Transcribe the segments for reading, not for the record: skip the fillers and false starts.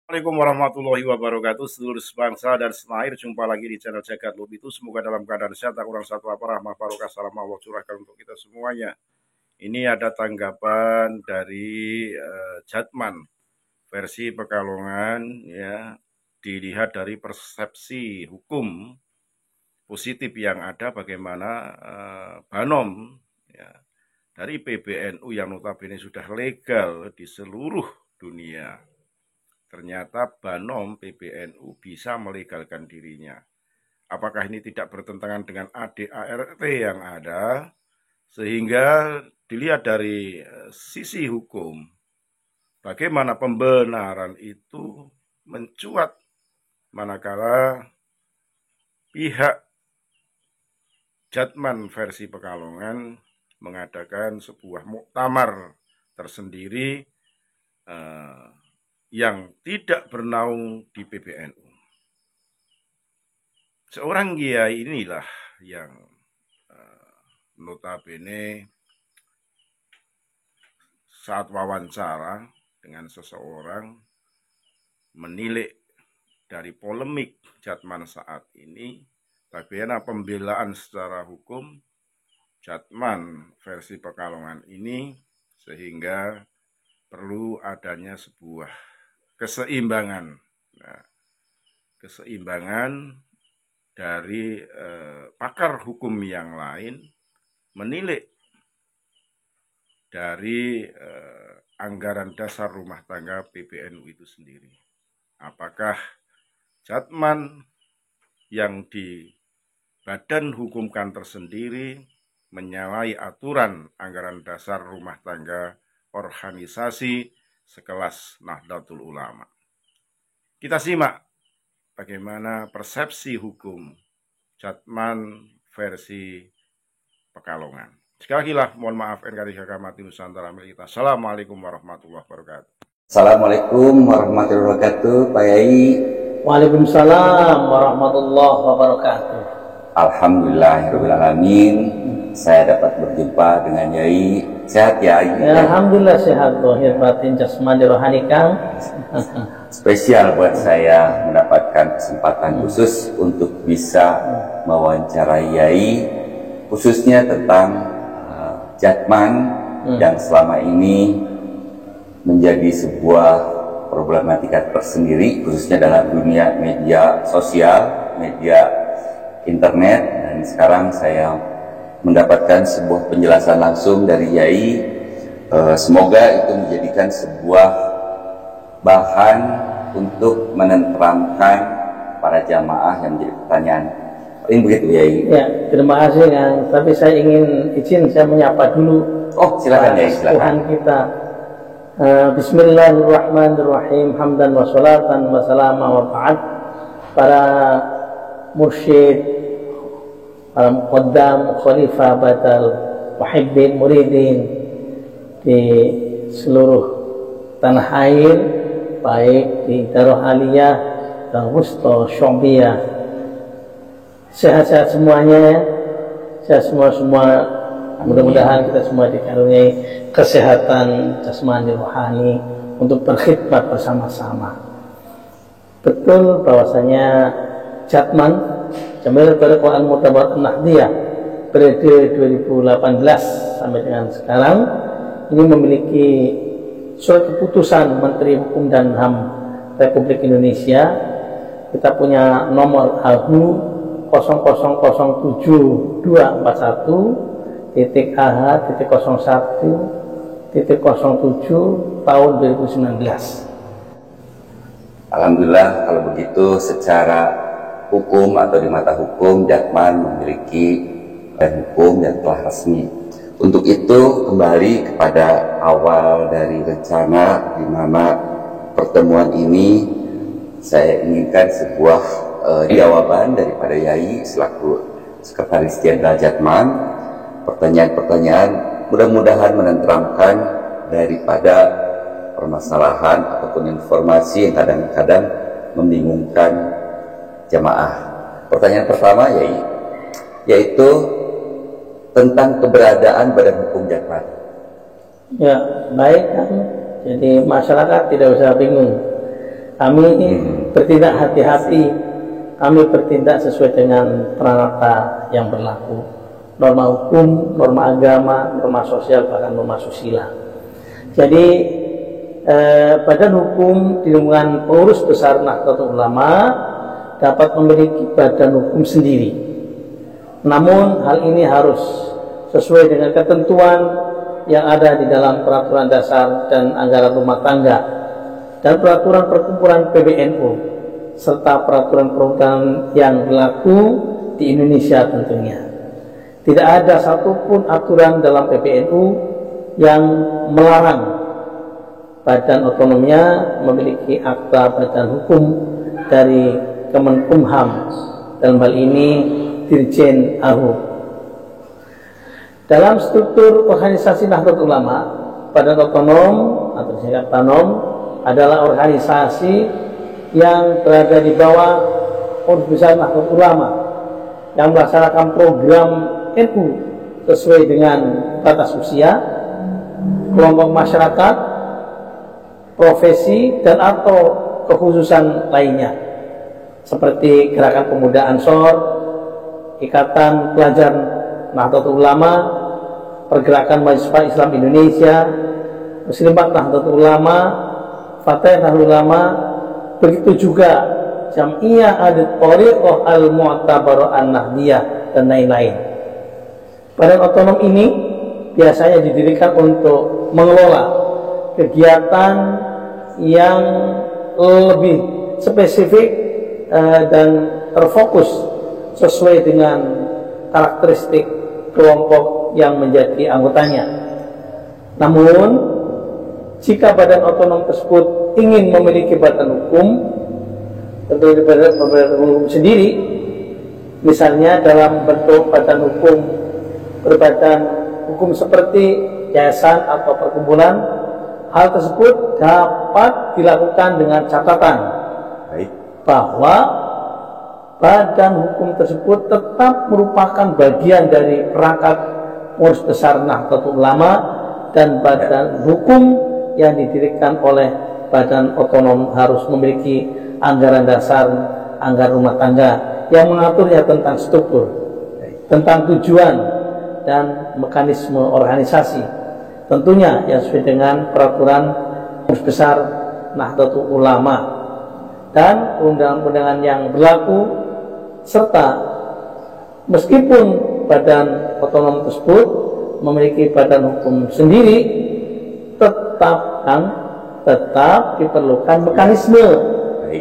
Assalamualaikum warahmatullahi wabarakatuh. Seluruh bangsa dan setanah air, jumpa lagi di channel Jagat Lub itu. Semoga dalam keadaan sehat, tak kurang satu apa, rahmah barokah salam Allah curahkan untuk kita semuanya. Ini ada tanggapan dari Jatman versi Pekalongan, ya, dilihat dari persepsi hukum positif yang ada, bagaimana Banom, ya, dari PBNU yang notabene sudah legal di seluruh dunia. Ternyata Banom PBNU bisa melegalkan dirinya. Apakah ini tidak bertentangan dengan ADART yang ada? Sehingga dilihat dari sisi hukum, bagaimana pembenaran itu mencuat manakala pihak Jatman versi Pekalongan mengadakan sebuah muktamar tersendiri yang tidak bernaung di PBNU. Seorang kiai inilah yang notabene saat wawancara dengan seseorang menilik dari polemik Jatman saat ini, bagaimana pembelaan secara hukum Jatman versi Pekalongan ini, sehingga perlu adanya sebuah keseimbangan. Nah, keseimbangan dari pakar hukum yang lain menilik dari anggaran dasar rumah tangga PBNU itu sendiri. Apakah Jatman yang di badan hukumkan tersendiri menyalahi aturan anggaran dasar rumah tangga organisasi sekelas Nahdlatul Ulama. Kita simak bagaimana persepsi hukum Jatman versi Pekalongan. Sekali lagi lah, mohon maaf NKRI Mati Nusantara milik kita. Assalamualaikum warahmatullahi wabarakatuh. Assalamualaikum warahmatullahi wabarakatuh, Pak Yai. Waalaikumsalam warahmatullahi wabarakatuh. Alhamdulillahirrahmanirrahim. Saya dapat berjumpa dengan Yai. Sehat ya, Yai? Ya, alhamdulillah sehat, lahir batin jasmani rohani Kang. Spesial buat saya mendapatkan kesempatan khusus untuk bisa mewawancarai Yai, khususnya tentang Jatman yang selama ini menjadi sebuah problematika tersendiri, khususnya dalam dunia media sosial, media internet. Dan sekarang saya mendapatkan sebuah penjelasan langsung dari Yai. Semoga itu menjadikan sebuah bahan untuk menenteramkan para jamaah yang menjadi pertanyaan. Ini begitu, Yai. Ya, terima kasih Kang. Tapi saya ingin izin saya menyapa dulu. Oh, silakan Yai, silakan. Tuhan kita. Bismillahirrahmanirrahim. Hamdan wa salatan wa salama wa ba'd. Para mursyid, para muqaddam, khalifah, badal, muhibbin, muridin di seluruh tanah air, baik di Darul Aliyah, Darul Wusta, Syu'biyah. Sehat-sehat semuanya, sehat semua. Mudah-mudahan kita semua dikaruniai kesehatan jasmani rohani untuk berkhidmat bersama-sama. Betul bahwasanya Jatman Jamil Tariqah Al-Mu'tabar An-Nahdiyah periode 2018 sampai dengan sekarang ini memiliki surat keputusan Menteri Hukum dan HAM Republik Indonesia. Kita punya nomor AHU 00.7241.AH.01.07 tahun 2019. Alhamdulillah kalau begitu, secara hukum atau di mata hukum Jatman memiliki badan hukum yang telah resmi. Untuk itu kembali kepada awal dari rencana, di mana pertemuan ini saya inginkan sebuah jawaban daripada Yai selaku Sekretaris Jenderal Jatman. Pertanyaan-pertanyaan mudah-mudahan menenteramkan daripada permasalahan ataupun informasi yang kadang-kadang membingungkan jamaah. Pertanyaan pertama, Yai, yaitu tentang keberadaan Badan Hukum Jatman. Ya, baik kan. Jadi masyarakat tidak usah bingung. Kami bertindak hati-hati, kami bertindak sesuai dengan pranata yang berlaku, norma hukum, norma agama, norma sosial, bahkan norma susila. Jadi Badan Hukum di lingkungan pengurus besar Nahdlatul Ulama dapat memiliki badan hukum sendiri. Namun hal ini harus sesuai dengan ketentuan yang ada di dalam peraturan dasar dan anggaran rumah tangga dan peraturan perkumpulan PBNU serta peraturan perundangan yang berlaku di Indonesia tentunya. Tidak ada satupun aturan dalam PBNU yang melarang badan otonomnya memiliki akta badan hukum dari Kemenkumham, dalam hal ini Dirjen AHU. Dalam struktur organisasi Nahdlatul Ulama, Badan Otonom atau disingkat BANOM adalah organisasi yang berada di bawah Pengurus Besar Nahdlatul Ulama yang melaksanakan program NU sesuai dengan batas usia, kelompok masyarakat, profesi, dan atau kekhususan lainnya, seperti Gerakan Pemuda Ansor, Ikatan Pelajar Nahdlatul Ulama, Pergerakan Mahasiswa Islam Indonesia, Muslimat Nahdlatul Ulama, Fatah Nahdlatul Ulama, begitu juga Jam'iyah Ad-Thariqah Al-Mu'tabarah An-Nahdiyah, dan lain-lain. Badan otonom ini biasanya didirikan untuk mengelola kegiatan yang lebih spesifik dan terfokus sesuai dengan karakteristik kelompok yang menjadi anggotanya. Namun, jika badan otonom tersebut ingin memiliki badan hukum, tentu badan hukum sendiri, misalnya dalam bentuk badan hukum berbadan hukum seperti yayasan atau perkumpulan, hal tersebut dapat dilakukan dengan catatan bahwa badan hukum tersebut tetap merupakan bagian dari perangkat Pengurus Besar Nahdlatul Ulama dan badan hukum yang didirikan oleh badan otonom harus memiliki anggaran dasar, anggaran rumah tangga yang mengaturnya tentang struktur, tentang tujuan dan mekanisme organisasi, tentunya yang sesuai dengan peraturan Pengurus Besar Nahdlatul Ulama dan undangan-undangan yang berlaku, serta meskipun badan otonom tersebut memiliki badan hukum sendiri, tetap diperlukan mekanisme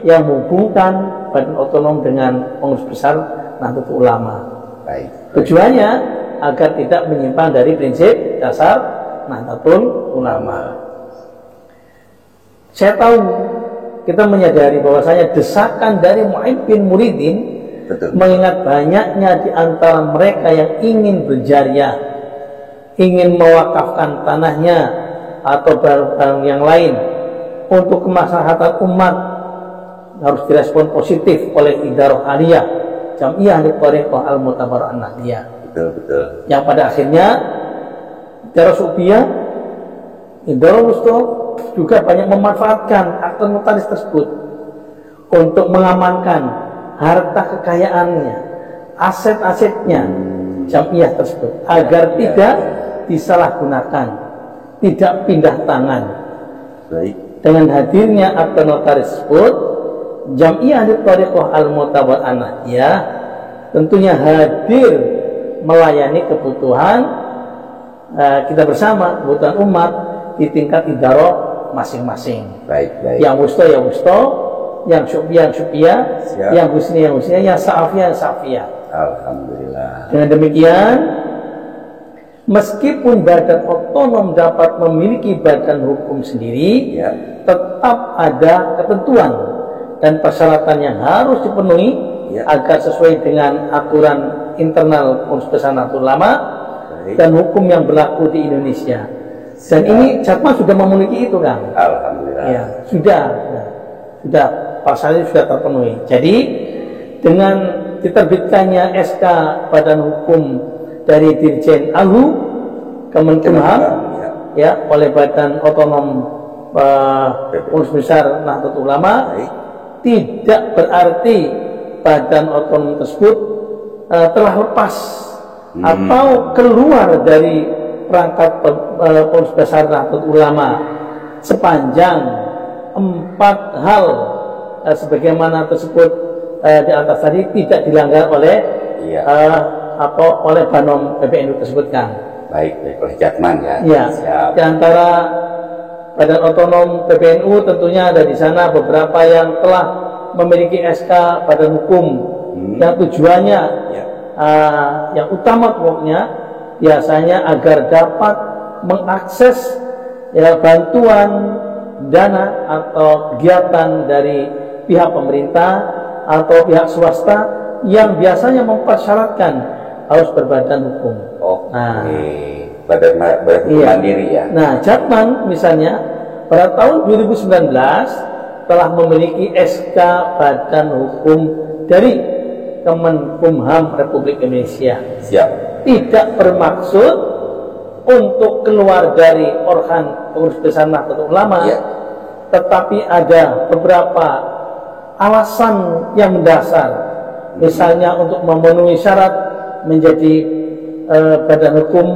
yang menghubungkan badan otonom dengan Pengurus Besar Nahdlatul Ulama. Tujuannya agar tidak menyimpang dari prinsip dasar Nahdlatul Ulama. Saya tahu, kita menyadari bahwasanya desakan dari muhibbin muridin, mengingat banyaknya di antara mereka yang ingin berjariah, ingin mewakafkan tanahnya atau barang-barang yang lain untuk kemaslahatan umat, harus direspon positif oleh Idarah Aliyah Jam'iyah Ad-Thariqah Al-Mu'tabarah An-Nahdiyah. Betul. Yang pada akhirnya Idarah Su'biyah, Idarah Wusta juga banyak memanfaatkan akte notaris tersebut untuk mengamankan harta kekayaannya, aset-asetnya Jam'iyah tersebut agar tidak disalahgunakan, tidak pindah tangan. Dengan hadirnya akte notaris tersebut, Jam'iyah Ad-Thariqah Al-Mu'tabarah An-Nahdiyah tentunya hadir melayani kebutuhan kita bersama, kebutuhan umat di tingkat idarah masing-masing. Yang wusta ya wusta, yang syu'biyah, yang husni yang sa'afiyah. Alhamdulillah. Dengan demikian, meskipun badan otonom dapat memiliki badan hukum sendiri, tetap ada ketentuan dan persyaratan yang harus dipenuhi agar sesuai dengan aturan internal Pengurus Besar Nahdlatul Ulama dan hukum yang berlaku di Indonesia. Dan ini Jatma sudah memiliki itu, kan? Alhamdulillah. Ya, sudah pasalnya sudah terpenuhi. Jadi dengan diterbitkannya SK Badan Hukum dari Dirjen AHU Kemenkumham oleh Badan Otonom Pengurus Besar Nahdlatul Ulama, tidak berarti badan otonom tersebut telah lepas atau keluar dari perangkat Pengurus Besar Nahdlatul Ulama, sepanjang 4 hal sebagaimana tersebut di atas tadi tidak dilanggar oleh oleh Banom PBNU tersebut, Kang. Baik, oleh Jatman ya. Ya. Di antara badan otonom PBNU tentunya ada di sana beberapa yang telah memiliki SK badan hukum yang tujuannya yang utama pokoknya biasanya agar dapat mengakses bantuan dana atau kegiatan dari pihak pemerintah atau pihak swasta yang biasanya mempersyaratkan harus berbadan hukum. Badan hukum mandiri ya. Nah, Jatman misalnya pada tahun 2019 telah memiliki SK badan hukum dari Kemenkumham Republik Indonesia. Siap. Tidak bermaksud untuk keluar dari organ Pengurus Besar Nahdlatul Ulama, tetapi ada beberapa alasan yang mendasar, misalnya untuk memenuhi syarat menjadi badan hukum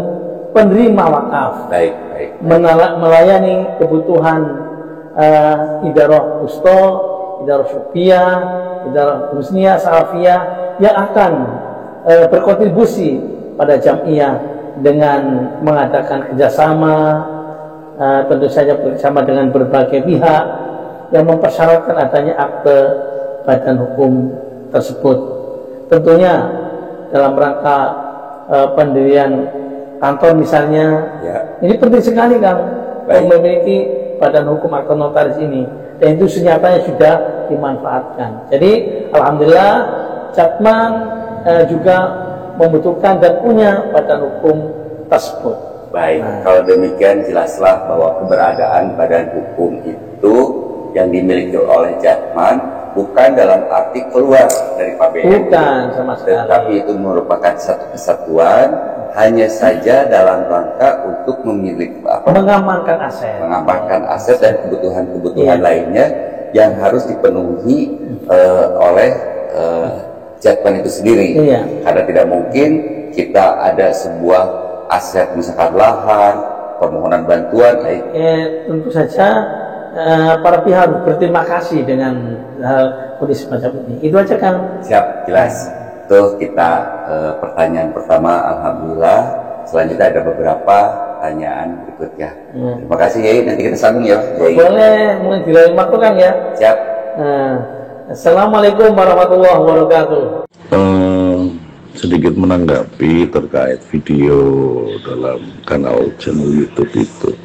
penerima wakaf, melayani kebutuhan idarah usto, idarah syukriyah, idarah husniyah, salafiyah yang akan berkontribusi pada jamiah dengan mengadakan kerjasama, tentu saja bersama dengan berbagai pihak yang mempersyaratkan adanya akte badan hukum tersebut. Tentunya dalam rangka pendirian kantor misalnya, ini penting sekali, Kang, memiliki badan hukum atau notaris ini, dan itu senyatanya sudah dimanfaatkan. Jadi alhamdulillah Jatman juga membutuhkan dan punya badan hukum tersebut. Baik, kalau demikian jelaslah bahwa keberadaan badan hukum itu yang dimiliki oleh Jatman bukan dalam arti keluar dari PBNU, bukan sama sekali, tetapi itu merupakan satu kesatuan, hanya saja dalam rangka untuk memiliki mengamankan aset dan kebutuhan-kebutuhan lainnya yang harus dipenuhi oleh Jatman itu sendiri. Karena tidak mungkin kita ada sebuah aset misalkan lahan, permohonan bantuan, tentu saja para pihak harus berterima kasih dengan hal kondisi semacam ini. Itu aja, Kang. Siap, jelas. Tuh kita pertanyaan pertama, alhamdulillah. Selanjutnya ada beberapa pertanyaan berikutnya. Terima kasih, Yai. Nanti kita sambung ya, Yai. Boleh, mungkin di lain waktu, Kang, ya. Siap. Assalamualaikum warahmatullahi wabarakatuh. Sedikit menanggapi terkait video dalam kanal channel YouTube itu.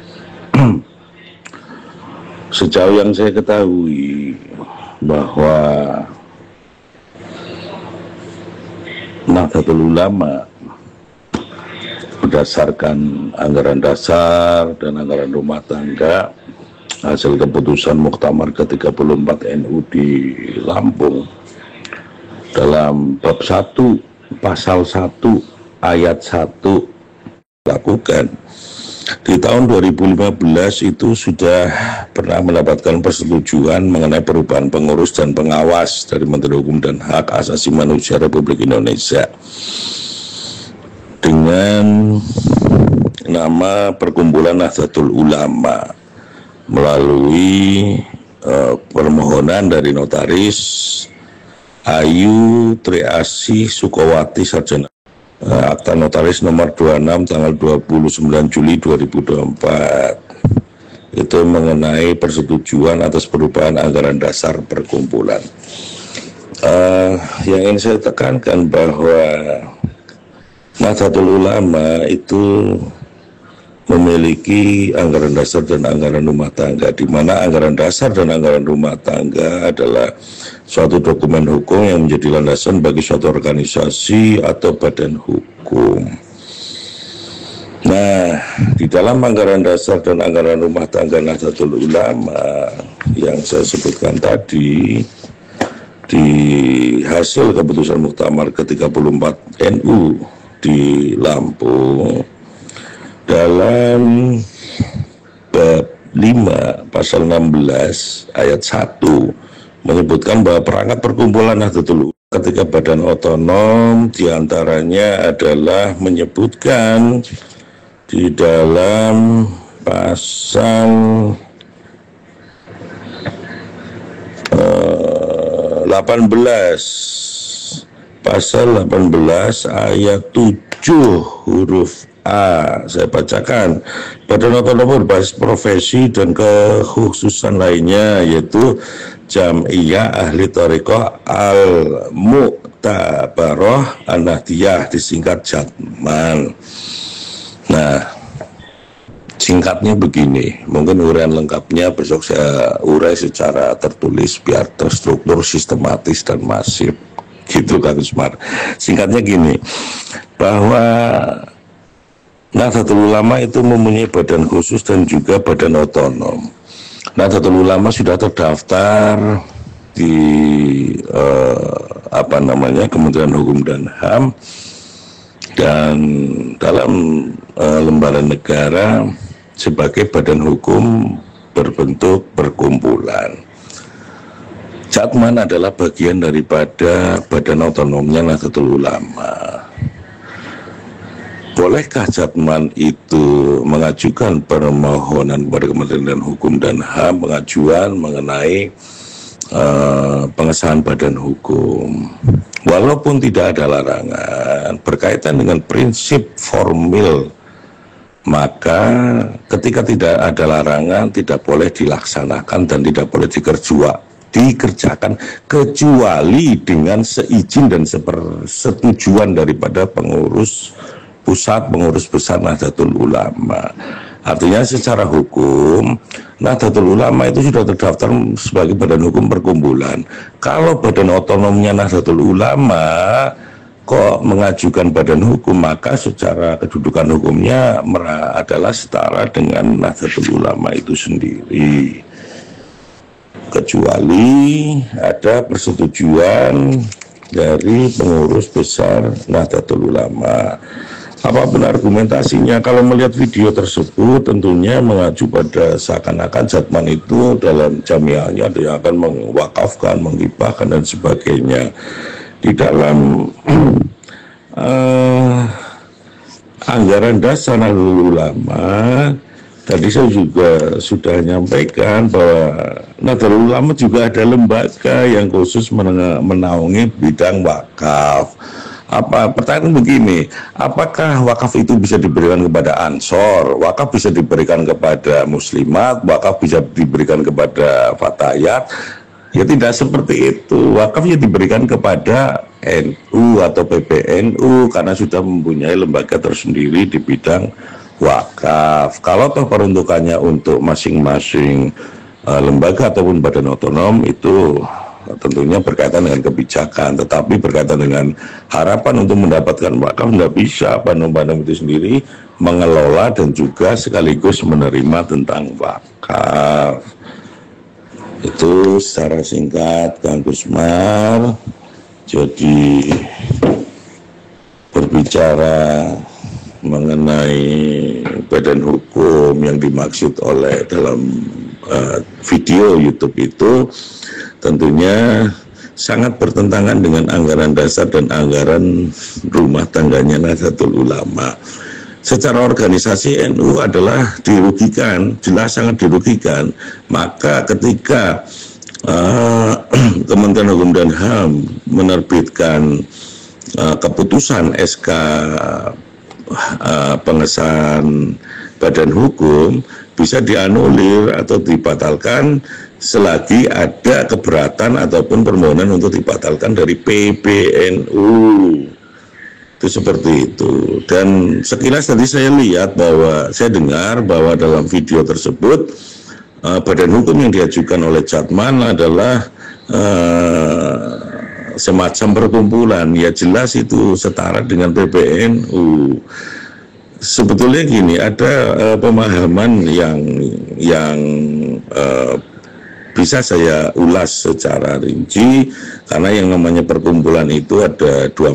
Sejauh yang saya ketahui bahwa Nahdlatul Ulama berdasarkan anggaran dasar dan anggaran rumah tangga hasil keputusan Muktamar ke-34 NU di Lampung dalam bab 1 pasal 1 ayat 1 lakukan di tahun 2015 itu sudah pernah mendapatkan persetujuan mengenai perubahan pengurus dan pengawas dari Menteri Hukum dan Hak Asasi Manusia Republik Indonesia dengan nama Perkumpulan Nahdlatul Ulama melalui permohonan dari notaris Ayu Triasi Sukowati Sarjana, akta notaris nomor 26 tanggal 29 Juli 2024, itu mengenai persetujuan atas perubahan anggaran dasar perkumpulan. Yang ingin saya tekankan bahwa Nahdlatul Ulama itu memiliki anggaran dasar dan anggaran rumah tangga, di mana anggaran dasar dan anggaran rumah tangga adalah suatu dokumen hukum yang menjadi landasan bagi suatu organisasi atau badan hukum. Nah, di dalam anggaran dasar dan anggaran rumah tangga Nahdlatul Ulama yang saya sebutkan tadi, di hasil keputusan Muktamar ke-34 NU di Lampung, dalam bab 5 pasal 16 ayat 1 menyebutkan bahwa perangkat perkumpulan Nahdlatul Ulama ketika badan otonom diantaranya adalah menyebutkan di dalam pasal 18 ayat 7 huruf A. Saya bacakan. Badan otonom berbasis profesi dan kekhususan lainnya yaitu Jam'iyah Ahli Thariqah Al-Mu'tabaroh An-Nahdiyah, disingkat Jatman. Nah, singkatnya begini, mungkin uraian lengkapnya besok saya urai secara tertulis biar terstruktur, sistematis dan masif. Gitu Kang Usmar. Singkatnya gini, bahwa Nahdlatul Ulama itu mempunyai badan khusus dan juga badan otonom. Nahdlatul Ulama sudah terdaftar di Kementerian Hukum dan HAM dan dalam lembaran negara sebagai badan hukum berbentuk perkumpulan. Jatman adalah bagian daripada badan otonomnya Nahdlatul Ulama. Bolehkah Jatman itu mengajukan permohonan kepada Kementerian Hukum dan HAM pengajuan mengenai pengesahan badan hukum? Walaupun tidak ada larangan berkaitan dengan prinsip formil, maka ketika tidak ada larangan tidak boleh dilaksanakan dan tidak boleh dikerjakan kecuali dengan seizin dan persetujuan daripada pengurus pusat, pengurus besar Nahdlatul Ulama. Artinya secara hukum Nahdlatul Ulama itu sudah terdaftar sebagai badan hukum perkumpulan. Kalau badan otonomnya Nahdlatul Ulama kok mengajukan badan hukum, maka secara kedudukan hukumnya adalah setara dengan Nahdlatul Ulama itu sendiri, kecuali ada persetujuan dari pengurus besar Nahdlatul Ulama. Apapun argumentasinya, kalau melihat video tersebut tentunya mengacu pada seakan-akan Jatman itu dalam jamiahnya dia akan mewakafkan, menghibahkan dan sebagainya. Di dalam anggaran dasar Nahdlatul Ulama tadi saya juga sudah menyampaikan bahwa Nahdlatul Ulama juga ada lembaga yang khusus menaungi bidang wakaf. Pertanyaan begini, apakah wakaf itu bisa diberikan kepada Ansor, wakaf bisa diberikan kepada Muslimat, wakaf bisa diberikan kepada Fatayat? Ya tidak seperti itu. Wakaf ya diberikan kepada NU atau PBNU karena sudah mempunyai lembaga tersendiri di bidang wakaf. Kalau toh peruntukannya untuk masing-masing lembaga ataupun badan otonom itu tentunya berkaitan dengan kebijakan, tetapi berkaitan dengan harapan untuk mendapatkan wakaf tidak bisa. Badan-badan itu sendiri mengelola dan juga sekaligus menerima tentang wakaf. Itu secara singkat Kang Gusmar. Jadi berbicara mengenai badan hukum yang dimaksud oleh dalam video YouTube itu tentunya sangat bertentangan dengan anggaran dasar dan anggaran rumah tangganya Nahdlatul Ulama. Secara organisasi NU adalah dirugikan, jelas sangat dirugikan. Maka ketika Kementerian Hukum dan HAM menerbitkan keputusan SK pengesahan badan hukum, bisa dianulir atau dibatalkan selagi ada keberatan ataupun permohonan untuk dibatalkan dari PBNU. Itu seperti itu. Dan sekilas tadi saya lihat bahwa, saya dengar bahwa dalam video tersebut badan hukum yang diajukan oleh Jatman adalah semacam perkumpulan. Ya jelas itu setara dengan PBNU. Sebetulnya gini, ada pemahaman yang bisa saya ulas secara rinci, karena yang namanya perkumpulan itu ada dua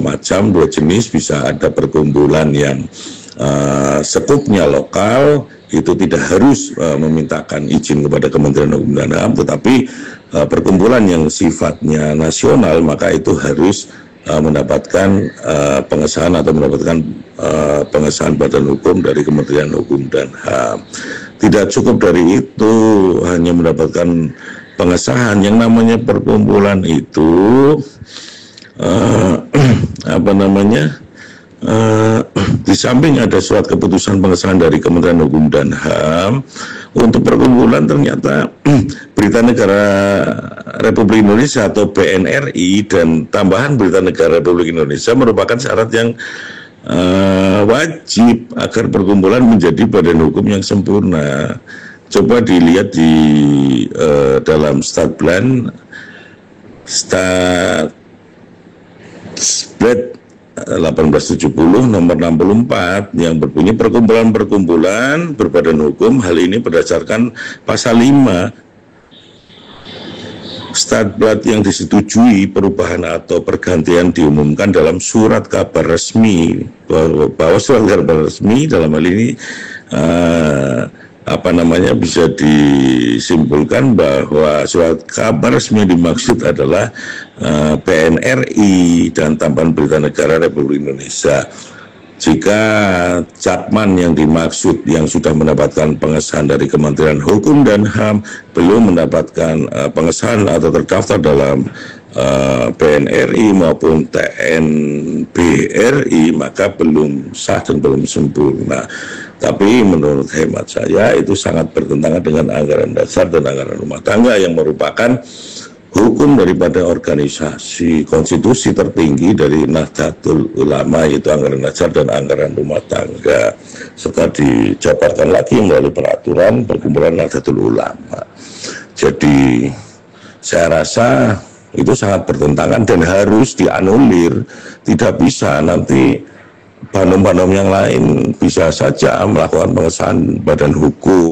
jenis. Bisa ada perkumpulan yang skupnya lokal, itu tidak harus memintakan izin kepada Kementerian Hukum dan HAM, tetapi perkumpulan yang sifatnya nasional maka itu harus mendapatkan pengesahan atau mendapatkan pengesahan badan hukum dari Kementerian Hukum dan HAM. Tidak cukup dari itu hanya mendapatkan pengesahan, yang namanya perkumpulan itu di samping ada surat keputusan pengesahan dari Kementerian Hukum dan HAM, untuk perkumpulan ternyata Berita Negara Republik Indonesia atau BNRI dan tambahan Berita Negara Republik Indonesia merupakan syarat yang wajib agar perkumpulan menjadi badan hukum yang sempurna. Coba dilihat di dalam Statblad 1870 nomor 64 yang berbunyi perkumpulan-perkumpulan berbadan hukum, hal ini berdasarkan pasal 5 Statblad yang disetujui perubahan atau pergantian diumumkan dalam surat kabar resmi, bahwa surat kabar resmi dalam hal ini bisa disimpulkan bahwa surat kabar resmi dimaksud adalah PNRI dan tambahan Berita Negara Republik Indonesia. Jika Jakman yang dimaksud yang sudah mendapatkan pengesahan dari Kementerian Hukum dan HAM belum mendapatkan pengesahan atau terdaftar dalam PNRI maupun TNBRI, maka belum sah dan belum sempurna. Tapi menurut hemat saya itu sangat bertentangan dengan anggaran dasar dan anggaran rumah tangga yang merupakan hukum daripada organisasi konstitusi tertinggi dari Nahdlatul Ulama, yaitu anggaran dasar dan anggaran rumah tangga, serta dijabarkan lagi melalui peraturan perkumpulan Nahdlatul Ulama. Jadi saya rasa itu sangat bertentangan dan harus dianulir. Tidak bisa nanti banom-banom yang lain bisa saja melakukan pengesahan badan hukum.